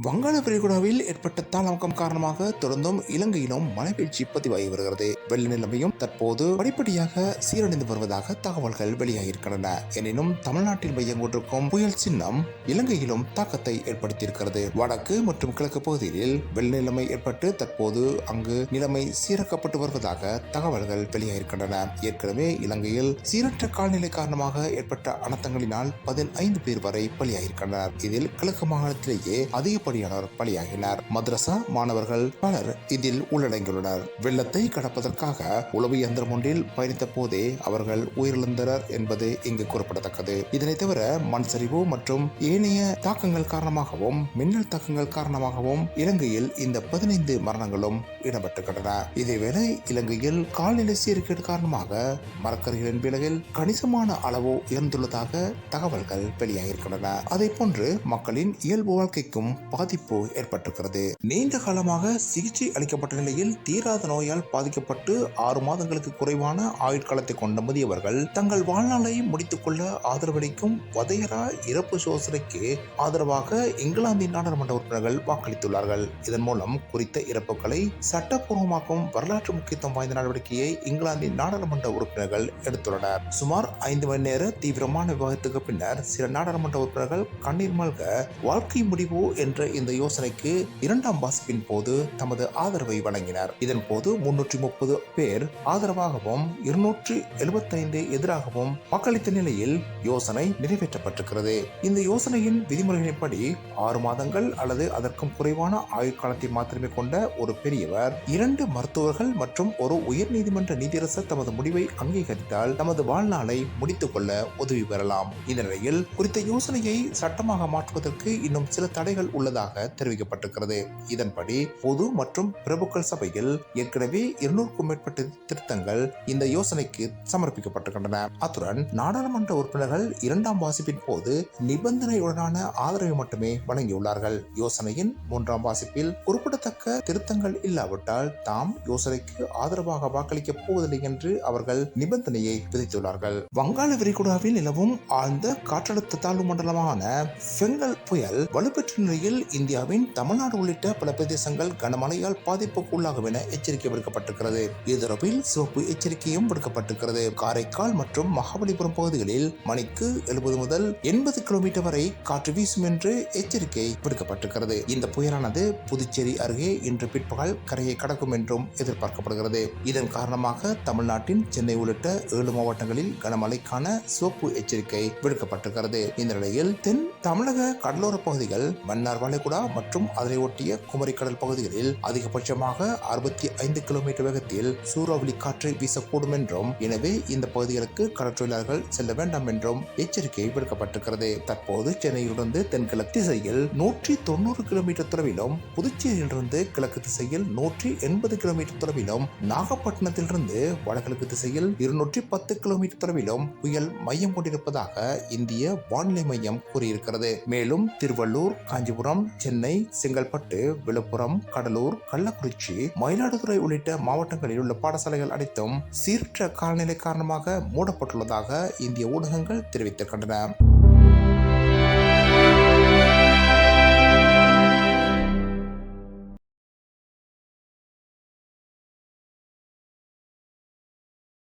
வங்காள விரிகுடாவில் ஏற்பட்ட தாளமுக்கம் காரணமாக தொடர்ந்தும் இலங்கையிலும் மழைவீழ்ச்சி பதிவாகி வருகிறது. வெள்ள நிலைமையும் தற்போது படிப்படியாக சீரடைந்து வருவதாக தகவல்கள் வெளியாகியிருக்கின்றன. எனினும் தமிழ்நாட்டில் மையம் கொண்டிருக்கும் புயல் சின்னம் இலங்கையிலும் தாக்கத்தை ஏற்படுத்தியிருக்கிறது. வடக்கு மற்றும் கிழக்கு பகுதிகளில் வெள்ள நிலைமை ஏற்பட்டு தற்போது அங்கு நிலைமை சீரக்கப்பட்டு வருவதாக தகவல்கள் வெளியாகியிருக்கின்றன. ஏற்கனவே இலங்கையில் சீரற்ற காலநிலை காரணமாக ஏற்பட்ட அனர்த்தங்களினால் 15 பேர் வரை பலியாகியிருக்கின்றனர். இதில் கிழக்கு மாகாணத்திலேயே அதிக பலியாகினர். மദ്രസா மாணவர்கள் பலர் இதில் உள்ளடங்கியுள்ளனர். வெள்ளத்தை கடப்பதற்காக உளவு இயந்திரம் ஒன்றில் பயணித்த போதே அவர்கள் உயிரிழந்தனர் என்பது இங்கு குறிப்பிடத்தக்கது. இதனை தவிர மண் சரிவு மற்றும் ஏனைய தாக்கங்கள் காரணமாகவும் மின்னல் தாக்கங்கள் காரணமாகவும் இலங்கையில் இந்த 15 மரணங்களும் இடம்பெற்றுள்ளன. இதேவேளை இலங்கையில் காலநிலை சீர்கேடு காரணமாக மரக்கறிகளின் விலையில் கணிசமான அளவு உயர்ந்துள்ளதாக தகவல்கள் வெளியாகியிருக்கின்றன. அதே போன்று மக்களின் இயல்பு வாழ்க்கைக்கும் பாதிப்பு ஏற்பட்டிருக்கிறது. நீண்ட காலமாக சிகிச்சை அளிக்கப்பட்ட நிலையில் தீராத நோயால் பாதிக்கப்பட்டு 6 மாதங்களுக்கு குறைவான ஆயுட்காலத்தை கொண்ட முதியவர்கள் தங்கள் வாழ்நாளை முடித்துக் கொள்ள ஆதரவளிக்கும் வதையரா இறப்பு யோசனைக்கு ஆதரவாக இங்கிலாந்தின் நாடாளுமன்ற உறுப்பினர்கள் வாக்களித்துள்ளார்கள். இதன் மூலம் குறித்த இறப்புகளை சட்டப்பூர்வமாக்கும் வரலாற்று முக்கியத்துவம் வாய்ந்த நடவடிக்கையை இங்கிலாந்தின் நாடாளுமன்ற உறுப்பினர்கள் எடுத்துள்ளனர். சுமார் 5 மணி நேர தீவிரமான விவாதத்துக்கு பின்னர் சில நாடாளுமன்ற உறுப்பினர்கள் கண்ணீர் மல்க வாழ்க்கை முடிவு என்ற இந்த யோசனைக்கு 2ஆம் வாசிப்பின் போது தமது ஆதரவை வழங்கினர். இதன் போது 330 பேர் ஆதரவாகவும் 275 எதிராகவும் வாக்களித்த நிலையில் யோசனை நிறைவேற்றப்பட்டிருக்கிறது. இந்த யோசனையின் விதிமுறைகளின்படி 6 மாதங்கள் அல்லது அதற்கும் குறைவான ஆயுட்காலத்தை மாத்திரமே கொண்ட ஒரு பெரியவர், 2 மருத்துவர்கள் மற்றும் ஒரு உயர் நீதிமன்ற நீதியரசர் தமது முடிவை அங்கீகரித்தால் தமது வாழ்நாளை முடித்துக் கொள்ள உதவி பெறலாம். இந்த நிலையில் குறித்த யோசனையை சட்டமாக மாற்றுவதற்கு இன்னும் சில தடைகள் உள்ளதாக தெரிவிக்கப்பட்டிருக்கிறது. இதன்படி பொது மற்றும் பிரபுக்கள் சபையில் ஏற்கனவே 200க்கும் மேற்பட்ட திருத்தங்கள் இந்த யோசனைக்கு சமர்ப்பிக்கப்பட்டிருக்கின்றன. அத்துடன் நாடாளுமன்ற உறுப்பினர்கள் 2ஆம் வாசிப்பின் போது நிபந்தனையுடனான ஆதரவை மட்டுமே வழங்கியுள்ளார்கள். யோசனையின் 3ஆம் வாசிப்பில் குறிப்பிடத்தக்க திருத்தங்கள் இல்லாவிட்டால் தாம் யோசனைக்கு ஆதரவாக வாக்களிக்கப் போவதில்லை என்று அவர்கள் நிபந்தனையை விதித்துள்ளார்கள். வங்காள விரிகுடாவில் நிலவும் ஆழ்ந்த காற்றழுத்த தாழ்வு மண்டலமான பெங்கல் புயல் வலுப்பெற்ற நிலையில் இந்தியாவின் தமிழ்நாடு உள்ளிட்ட பல பிரதேசங்கள் கனமழையால் பாதிப்புக்கு உள்ளாகும் என எச்சரிக்கை விடுக்கப்பட்டிருக்கிறது. இது தொடர்பில் சிவப்பு எச்சரிக்கையும் விடுக்கப்பட்டிருக்கிறது. காரைக்கால் மற்றும் மகாபலிபுரம் பகுதிகளில் மணிக்கு 70 முதல் 80 கிலோமீட்டர் வரை காற்று வீசும் என்று எச்சரிக்கை விடுக்கப்பட்டிருக்கிறது. இந்த புயலானது புதுச்சேரி அருகே இன்று பிற்பகல் கரையை கடக்கும் என்றும் எதிர்பார்க்கப்படுகிறது. இதன் காரணமாக தமிழ்நாட்டின் சென்னை உள்ளிட்ட 7 மாவட்டங்களில் கனமழைக்கான சிவப்பு எச்சரிக்கை விடுக்கப்பட்டிருக்கிறது. இந்த நிலையில் தென் தமிழக கடலோர பகுதிகள், மன்னார் வளைகுடா மற்றும் அதனை ஒட்டிய குமரிக்கடல் பகுதிகளில் அதிகபட்சமாக 65 கிலோமீட்டர் வேகத்தில் சூறாவளி காற்று வீசக்கூடும் என்றும், எனவே இந்த பகுதிகளுக்கு கடற்றொழிலாளர்கள் செல்ல வேண்டாம் என்றும் எச்சரிக்கை விடுக்கப்பட்டிருக்கிறது. தற்போது சென்னையிலிருந்து தென்கிழக்கு திசையில் 190 கிலோமீட்டர் தொலைவிலும், புதுச்சேரியிலிருந்து கிழக்கு திசையில் 180 கிலோமீட்டர் தொலைவிலும், நாகப்பட்டினத்திலிருந்து வடகிழக்கு திசையில் 210 கிலோமீட்டர் தொலைவிலும் புயல் மையம் கொண்டிருப்பதாக இந்திய வானிலை மையம் கூறியிருக்கிறது. மேலும் திருவள்ளூர், காஞ்சிபுரம், சென்னை, செங்கல்பட்டு, விழுப்புரம், கடலூர், கள்ளக்குறிச்சி, மயிலாடுதுறை உள்ளிட்ட மாவட்டங்களில் உள்ள பாடசாலைகள் அனைத்தும் சீரற்ற காலநிலை காரணமாக மூடப்பட்டுள்ளதாக இந்திய ஊடகங்கள் தெரிவித்திருக்கின்றன.